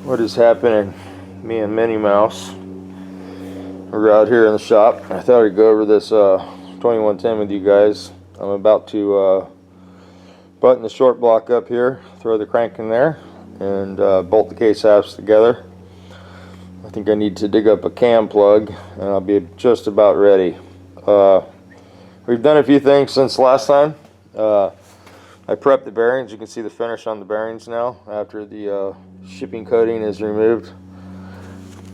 What is happening? Me and Minnie Mouse, we're out here in the shop. I thought I'd go over this 2110 with you guys. I'm about to button the short block up here, throw the crank in there, and bolt the case halves together. I think I need to dig up a cam plug, and I'll be just about ready. We've done a few things since last time. I prepped the bearings. You can see the finish on the bearings now after the shipping coating is removed.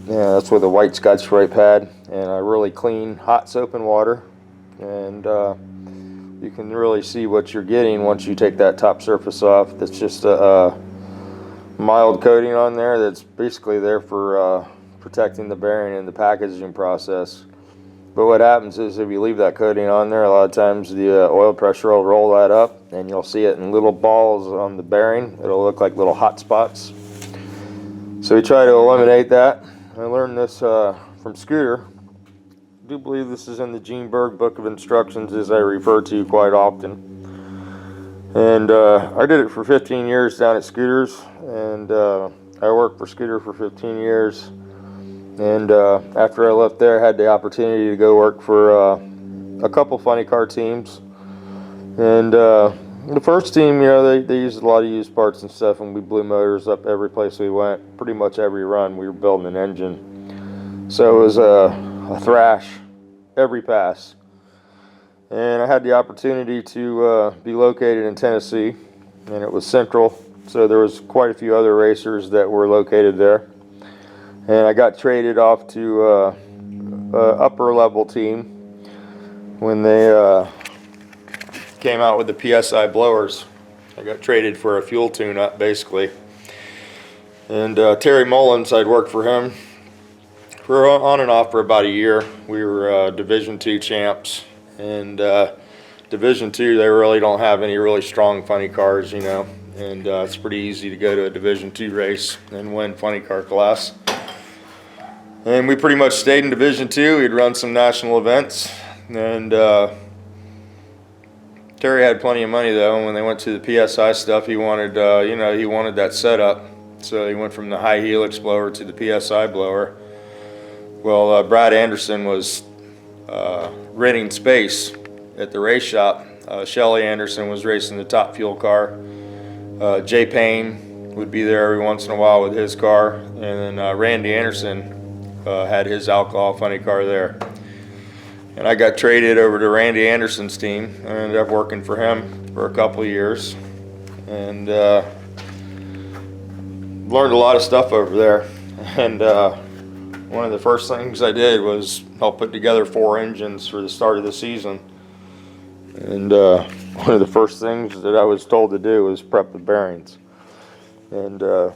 Yeah, that's with a white Scotch Brite pad and a really clean hot soap and water. And you can really see what you're getting once you take that top surface off. That's just a mild coating on there that's basically there for protecting the bearing in the packaging process. But what happens is if you leave that coating on there, a lot of times the oil pressure will roll that up and you'll see it in little balls on the bearing. It'll look like little hot spots. So we try to eliminate that. I learned this from Scooter. I do believe this is in the Gene Berg Book of Instructions, as I refer to quite often. And I did it for 15 years down at Scooter's, and I worked for Scooter for 15 years. And after I left there, I had the opportunity to go work for a couple funny car teams. And the first team, you know, they used a lot of used parts and stuff, and we blew motors up every place we went. Pretty much every run, we were building an engine. So it was a thrash every pass. And I had the opportunity to be located in Tennessee, and it was central. So there was quite a few other racers that were located there. And I got traded off to an upper level team when they came out with the PSI blowers. I got traded for a fuel tune-up, basically. And Terry Mullins, I'd worked for him for on and off for about a year. We were Division II champs. And Division II, they really don't have any really strong funny cars, you know. And it's pretty easy to go to a Division II race and win funny car class. And we pretty much stayed in Division II. We'd run some national events. And Terry had plenty of money, though. And when they went to the PSI stuff, he wanted, you know, he wanted that setup. So he went from the high helix blower to the PSI blower. Well, Brad Anderson was renting space at the race shop. Shelly Anderson was racing the top fuel car. Jay Payne would be there every once in a while with his car. And then Randy Anderson had his alcohol funny car there. And I got traded over to Randy Anderson's team. I ended up working for him for a couple of years. And learned a lot of stuff over there. And one of the first things I did was help put together 4 engines for the start of the season. And one of the first things that I was told to do was prep the bearings. And I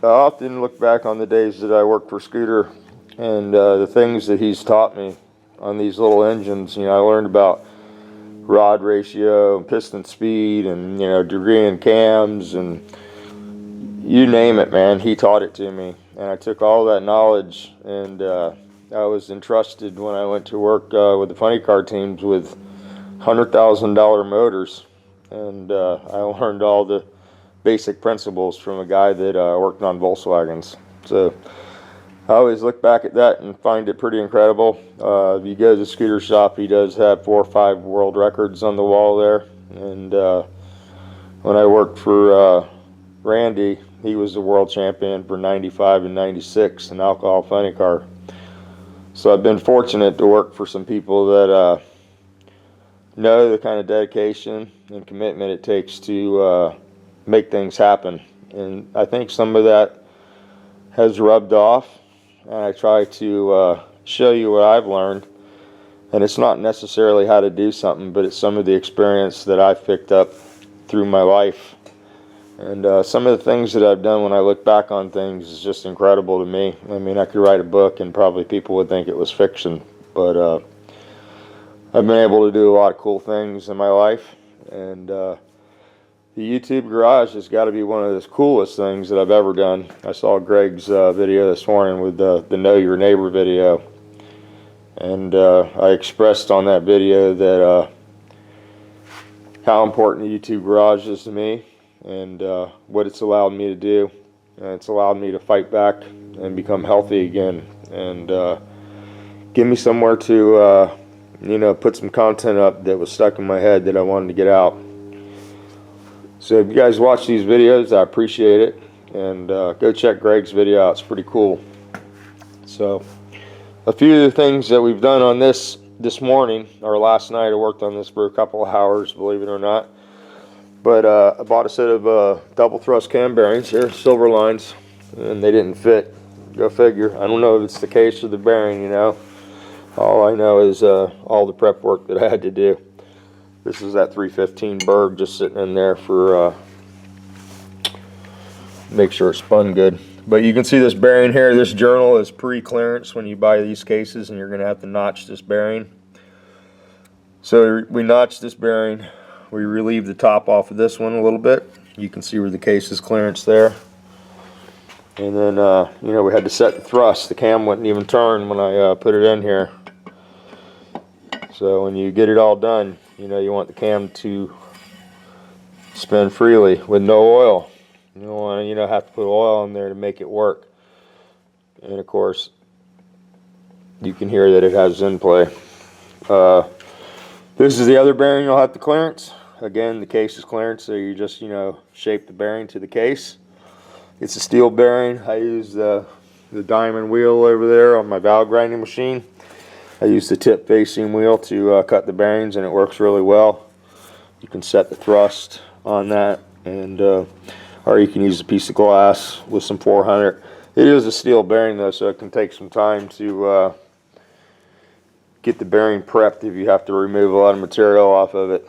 often look back on the days that I worked for Scooter and the things that he's taught me on these little engines. You know, I learned about rod ratio, piston speed, and, you know, degree in cams, and you name it, man. He taught it to me. And I took all that knowledge, and I was entrusted when I went to work with the funny car teams with $100,000 motors. And I learned all the basic principles from a guy that worked on Volkswagens. So I always look back at that and find it pretty incredible. If you go to the Scooter shop, he does have 4 or 5 world records on the wall there. And when I worked for Randy, he was the world champion for 95 and 96 in alcohol funny car. So I've been fortunate to work for some people that know the kind of dedication and commitment it takes to make things happen. And I think some of that has rubbed off. And I try to show you what I've learned. And it's not necessarily how to do something, but it's some of the experience that I've picked up through my life. And some of the things that I've done when I look back on things is just incredible to me. I mean, I could write a book and probably people would think it was fiction. But I've been able to do a lot of cool things in my life. And the YouTube garage has got to be one of the coolest things that I've ever done. I saw Greg's video this morning with the Know Your Neighbor video. And I expressed on that video that how important the YouTube garage is to me and what it's allowed me to do. and it's allowed me to fight back and become healthy again, and give me somewhere to you know, put some content up that was stuck in my head that I wanted to get out. So if you guys watch these videos, I appreciate it, and go check Greg's video out. It's pretty cool. So a few of the things that we've done on this morning, or last night, I worked on this for a couple of hours, believe it or not. But I bought a set of double thrust cam bearings here, silver lines, and they didn't fit. Go figure. I don't know if it's the case or the bearing, you know. All I know is all the prep work that I had to do. This is that 315 Berg just sitting in there for make sure it spun good. But you can see this bearing here. This journal is pre-clearance when you buy these cases, and you're going to have to notch this bearing. So we notched this bearing. We relieved the top off of this one a little bit. You can see where the case is clearance there. And then, you know, we had to set the thrust. The cam wouldn't even turn when I put it in here. So when you get it all done, you know, you want the cam to spin freely with no oil. You don't want to, you know, have to put oil in there to make it work. And of course, you can hear that it has in play. This is the other bearing you'll have to clearance. Again, the case is clearance, so you just, you know, shape the bearing to the case. It's a steel bearing. I use the diamond wheel over there on my valve grinding machine. I use the tip facing wheel to cut the bearings, and it works really well. You can set the thrust on that, and or you can use a piece of glass with some 400. It is a steel bearing though, so it can take some time to get the bearing prepped if you have to remove a lot of material off of it.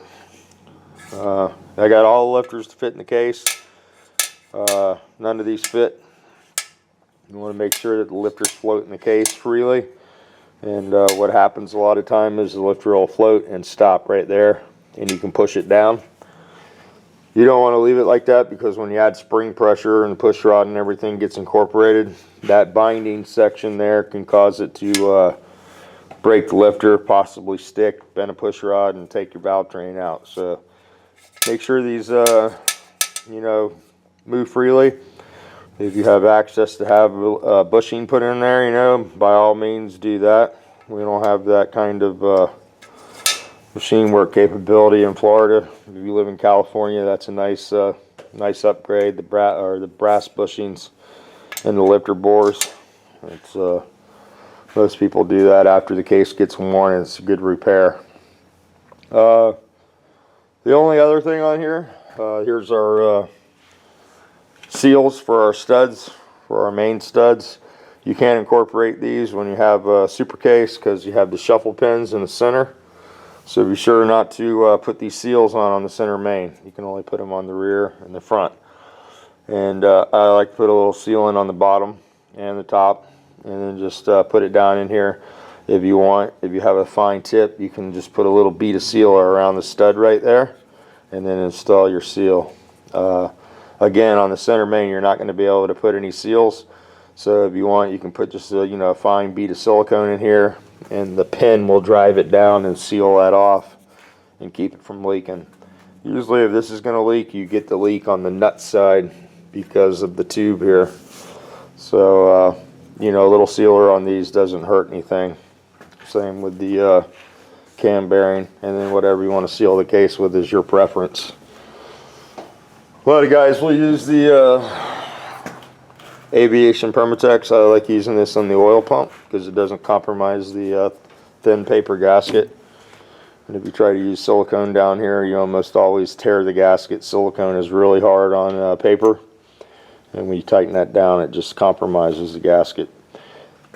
I got all the lifters to fit in the case. None of these fit. You want to make sure that the lifters float in the case freely. And what happens a lot of time is the lifter will float and stop right there, and you can push it down. You don't want to leave it like that, because when you add spring pressure and the push rod and everything gets incorporated, that binding section there can cause it to break the lifter, possibly stick, bend a push rod, and take your valve train out. So make sure these you know, move freely. If you have access to have bushing put in there, you know, by all means do that. We don't have that kind of machine work capability in Florida. If you live in California, that's a nice nice upgrade. The brass bushings and the lifter bores. It's most people do that after the case gets worn, and it's a good repair. The only other thing on here, here's our seals for our studs, for our main studs. You can't incorporate these when you have a super case, because you have the shuffle pins in the center. So be sure not to put these seals on the center main. You can only put them on the rear and the front. And I like to put a little sealant on the bottom and the top, and then just put it down in here. If you want, if you have a fine tip, you can just put a little bead of sealer around the stud right there, and then install your seal. Again, on the center main, you're not going to be able to put any seals. So if you want, you can put just a, you know, a fine bead of silicone in here, and the pin will drive it down and seal that off and keep it from leaking. Usually if this is going to leak, you get the leak on the nut side because of the tube here. So you know, a little sealer on these doesn't hurt anything. Same with the cam bearing, and then whatever you want to seal the case with is your preference. A lot of guys will use the Aviation Permatex. I like using this on the oil pump because it doesn't compromise the thin paper gasket. And if you try to use silicone down here, you almost always tear the gasket. Silicone is really hard on paper, and when you tighten that down, it just compromises the gasket.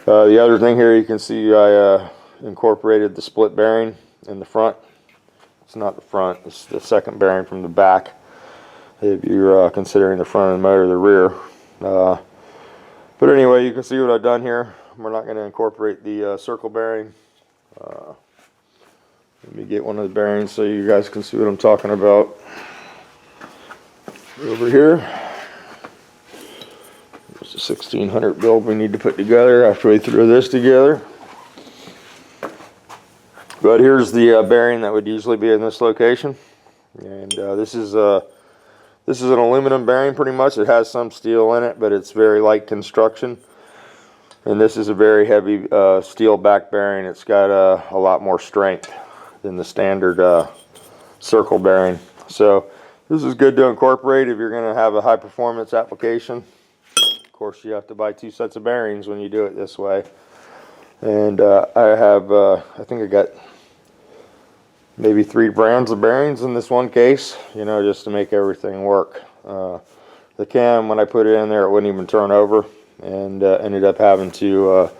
The other thing here, you can see I incorporated the split bearing in the front. It's not the front, it's the second bearing from the back, if you're considering the front of the motor, the rear. But anyway, you can see what I've done here. We're not going to incorporate the circle bearing. Let me get one of the bearings so you guys can see what I'm talking about. Over here, there's a 1600 build we need to put together after we throw this together. But here's the bearing that would usually be in this location. And this is This is an aluminum bearing pretty much. It has some steel in it, but it's very light construction. And this is a very heavy steel back bearing. It's got a lot more strength than the standard circle bearing. So this is good to incorporate if you're going to have a high performance application. Of course, you have to buy 2 sets of bearings when you do it this way. And I think I got maybe 3 brands of bearings in this one case, you know, just to make everything work. The cam, when I put it in there, it wouldn't even turn over, and ended up having to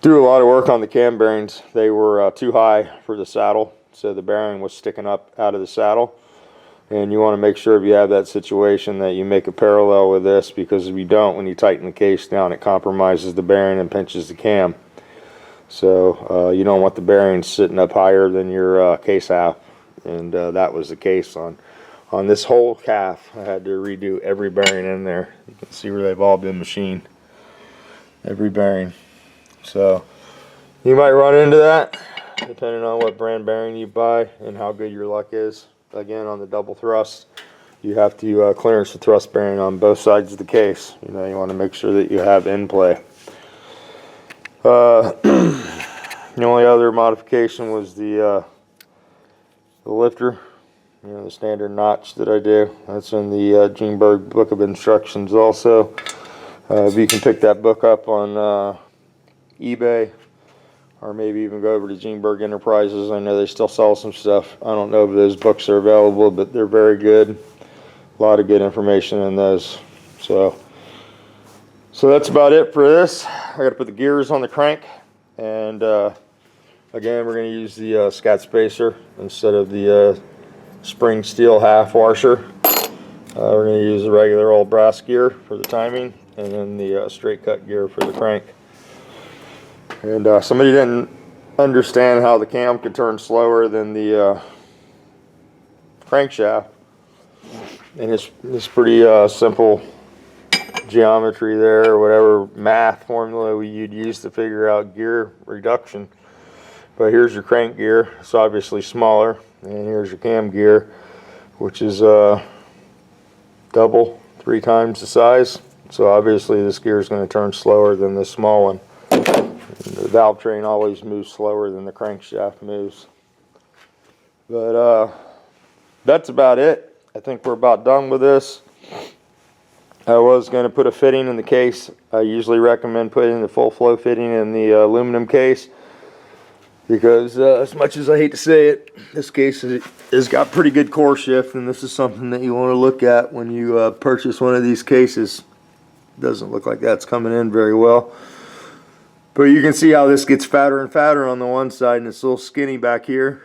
do a lot of work on the cam bearings. They were too high for the saddle, so the bearing was sticking up out of the saddle. And you want to make sure if you have that situation that you make a parallel with this, because if you don't, when you tighten the case down, it compromises the bearing and pinches the cam. So you don't want the bearings sitting up higher than your case half, and that was the case on this whole calf. I had to redo every bearing in there. You can see where they've all been machined, every bearing. So you might run into that depending on what brand bearing you buy and how good your luck is. Again, on the double thrust, you have to clearance the thrust bearing on both sides of the case. You know, you want to make sure that you have in play. The only other modification was the lifter, you know, the standard notch that I do. That's in the Greenberg Book of Instructions also. If you can pick that book up on eBay, or maybe even go over to Greenberg Enterprises. I know they still sell some stuff. I don't know if those books are available, but they're very good. A lot of good information in those. So that's about it for this. I got to put the gears on the crank, and again, we're going to use the scat spacer instead of the spring steel half washer. We're going to use the regular old brass gear for the timing, and then the straight cut gear for the crank. And somebody didn't understand how the cam could turn slower than the crankshaft, and it's pretty simple geometry there, or whatever math formula you'd use to figure out gear reduction. But here's your crank gear. It's obviously smaller, and here's your cam gear, which is double, 3 times the size. So obviously this gear is going to turn slower than this small one. And the valve train always moves slower than the crankshaft moves. But that's about it. I think we're about done with this. I was going to put a fitting in the case. I usually recommend putting the full flow fitting in the aluminum case, because as much as I hate to say it, this case has got pretty good core shift, and this is something that you want to look at when you purchase one of these cases. Doesn't look like that's coming in very well, but you can see how this gets fatter and fatter on the one side, and it's a little skinny back here.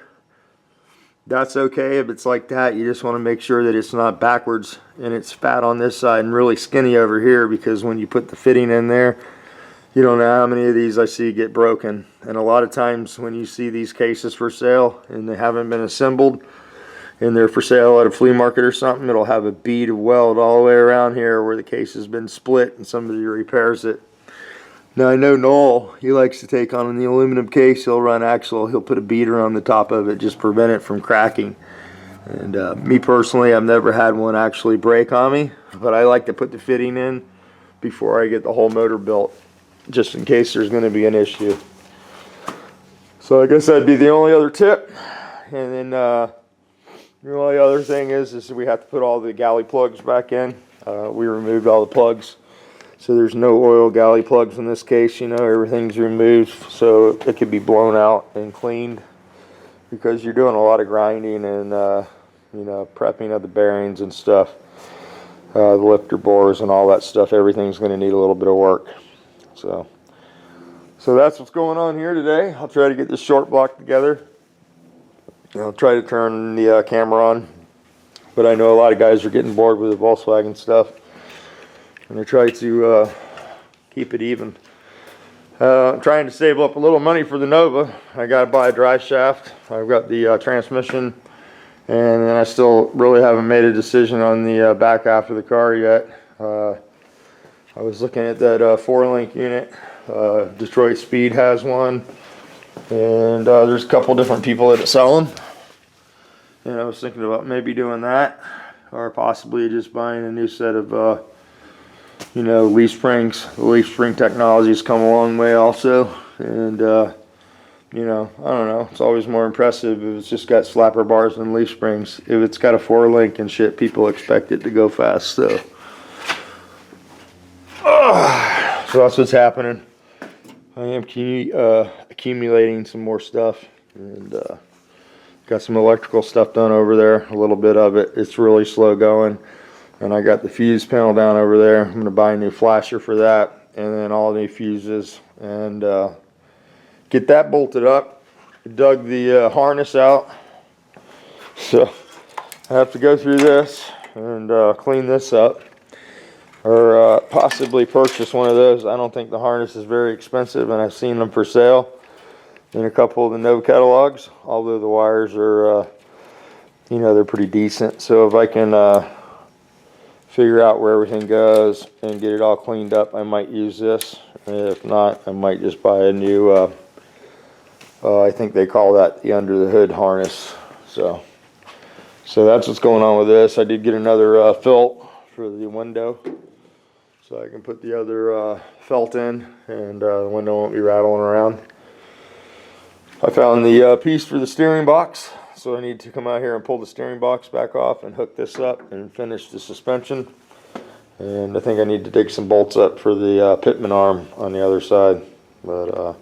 That's okay if it's like that. You just want to make sure that it's not backwards and it's fat on this side and really skinny over here, because when you put the fitting in there, you don't know how many of these I see get broken. And a lot of times when you see these cases for sale and they haven't been assembled and they're for sale at a flea market or something, it'll have a bead of weld all the way around here where the case has been split and somebody repairs it. Now I know Noel, he likes to take on the aluminum case, he'll run axle, he'll put a beater on the top of it, just prevent it from cracking. And me personally, I've never had one actually break on me, but I like to put the fitting in before I get the whole motor built, just in case there's going to be an issue. So I guess that'd be the only other tip. And then the only other thing is we have to put all the galley plugs back in. We removed all the plugs, so there's no oil galley plugs in this case. You know, everything's removed so it could be blown out and cleaned, because you're doing a lot of grinding and you know, prepping of the bearings and stuff, the lifter bores and all that stuff. Everything's going to need a little bit of work. So that's what's going on here today. I'll try to get this short block together. I'll try to turn the camera on, but I know a lot of guys are getting bored with the Volkswagen stuff, and I try to keep it even. I'm trying to save up a little money for the Nova. I got to buy a drive shaft. I've got the transmission, and then I still really haven't made a decision on the back half of the car yet. I was looking at that 4-link unit. Detroit Speed has one, and there's a couple different people that sell them, and I was thinking about maybe doing that. or possibly just buying a new set of you know, leaf springs. The leaf spring technology has come a long way also, and you know, I don't know, it's always more impressive if it's just got slapper bars and leaf springs. If it's got a 4-link and shit, people expect it to go fast. So that's what's happening. I am accumulating some more stuff, and got some electrical stuff done over there, a little bit of it. It's really slow going, and I got the fuse panel down over there. I'm going to buy a new flasher for that, and then all new fuses, and get that bolted up. Dug the harness out, so I have to go through this and clean this up, or possibly purchase one of those. I don't think the harness is very expensive, and I've seen them for sale in a couple of the Nova catalogs, although the wires are you know, they're pretty decent. So if I can figure out where everything goes and get it all cleaned up, I might use this. If not, I might just buy a new I think they call that the under the hood harness. So that's what's going on with this. I did get another felt for the window, so I can put the other felt in, and the window won't be rattling around. I found the piece for the steering box, so I need to come out here and pull the steering box back off and hook this up and finish the suspension. And I think I need to dig some bolts up for the pitman arm on the other side. But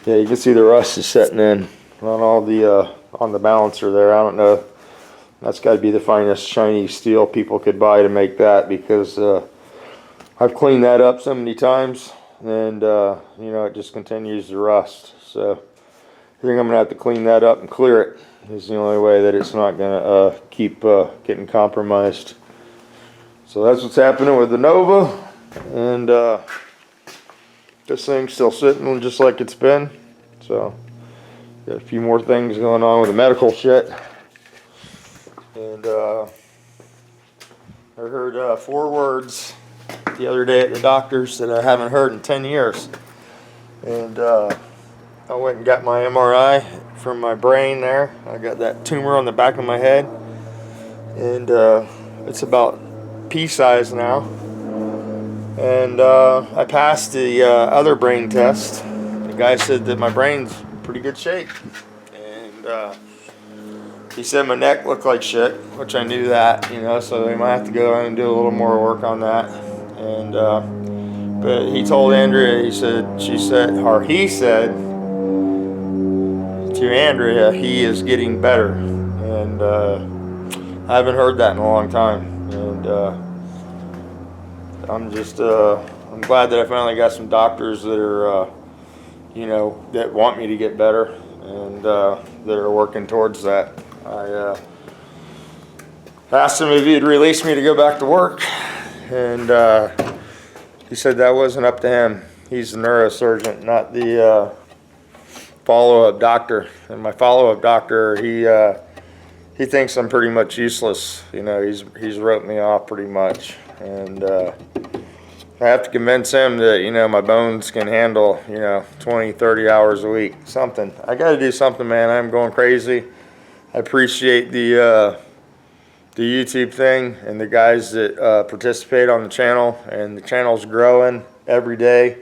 yeah, you can see the rust is setting in on all the on the balancer there. I don't know. That's got to be the finest Chinese steel people could buy to make that, because I've cleaned that up so many times, and you know, it just continues to rust. So I think I'm gonna have to clean that up and clear it. It's the only way that it's not gonna keep getting compromised. So that's what's happening with the Nova, and this thing's still sitting just like it's been. So got a few more things going on with the medical shit, and I heard 4 words the other day at the doctor's that I haven't heard in 10 years. And I went and got my MRI from my brain there. I got that tumor on the back of my head, and it's about pea size now. And I passed the other brain test. The guy said that my brain's in pretty good shape, and he said my neck looked like shit, which I knew that, you know, so we might have to go in and do a little more work on that. And but he told Andrea, he said to Andrea, he is getting better, and I haven't heard that in a long time. And I'm glad that I finally got some doctors that are you know, that want me to get better, and that are working towards that. I asked him if he'd release me to go back to work, and he said that wasn't up to him. He's the neurosurgeon, not the follow-up doctor. And my follow-up doctor, he thinks I'm pretty much useless. You know, he's wrote me off pretty much, and I have to convince him that, you know, my bones can handle, you know, 20, 30 hours a week, something. I got to do something, man. I'm going crazy. I appreciate the YouTube thing and the guys that participate on the channel, and the channel's growing every day.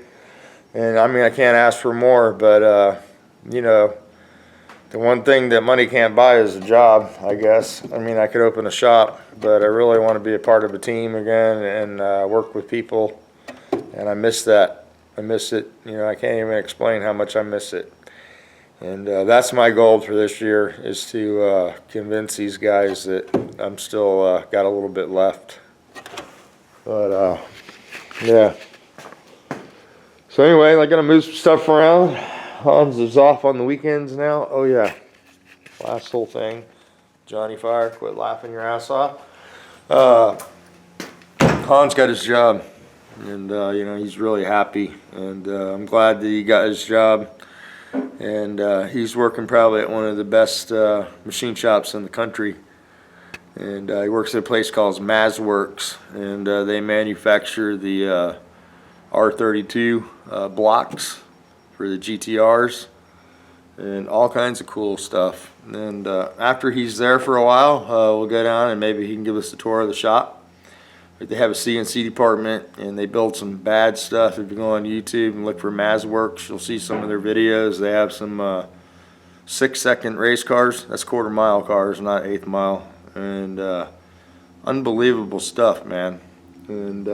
And I mean, I can't ask for more, but you know, the one thing that money can't buy is a job, I guess. I mean, I could open a shop, but I really want to be a part of a team again and work with people. And I miss that. I miss it. You know, I can't even explain how much I miss it. And that's my goal for this year, is to convince these guys that I'm still got a little bit left. But yeah. So anyway, I gotta move some stuff around. Hans is off on the weekends now. Oh yeah, last whole thing. Johnny Fire, quit laughing your ass off. Hans got his job, and you know, he's really happy, and I'm glad that he got his job. And he's working probably at one of the best machine shops in the country. And he works at a place called Mazworks, and they manufacture the R32 blocks for the GTRs. and all kinds of cool stuff. And after he's there for a while, we'll go down and maybe he can give us a tour of the shop. But they have a CNC department, and they build some bad stuff. If you go on YouTube and look for Mazworks, you'll see some of their videos. They have some 6-second race cars. That's quarter-mile cars, not eighth mile. And unbelievable stuff, man. And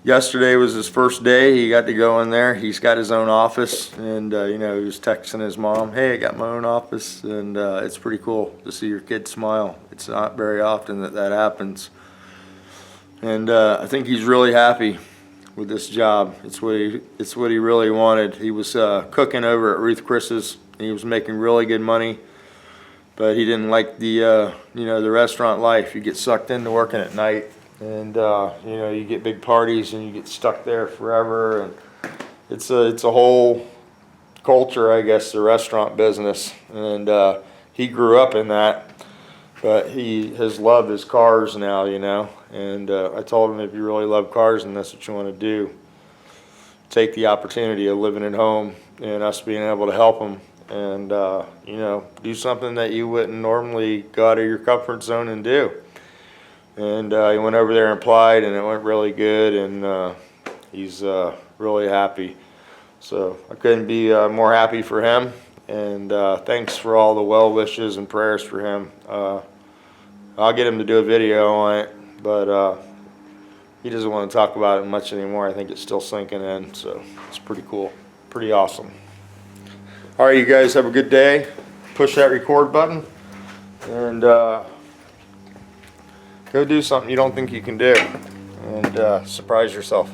yesterday was his first day. He got to go in there. He's got his own office, and you know, he was texting his mom, "Hey, I got my own office," and it's pretty cool to see your kid smile. It's not very often that that happens, and I think he's really happy with this job. It's what he really wanted. He was cooking over at Ruth Chris's, and he was making really good money, but he didn't like the you know, the restaurant life. You get sucked into working at night. And you know, you get big parties and you get stuck there forever, and it's a whole culture, I guess, the restaurant business. And he grew up in that, but he has loved his cars now, you know. And I told him, if you really love cars and that's what you want to do, take the opportunity of living at home and us being able to help him, and you know, do something that you wouldn't normally go out of your comfort zone and do. And he went over there and applied, and it went really good, and he's really happy. So I couldn't be more happy for him, and thanks for all the well wishes and prayers for him. I'll get him to do a video on it, but he doesn't want to talk about it much anymore. I think it's still sinking in, so it's pretty cool, pretty awesome. All right, you guys have a good day. Push that record button, and go do something you don't think you can do, and surprise yourself.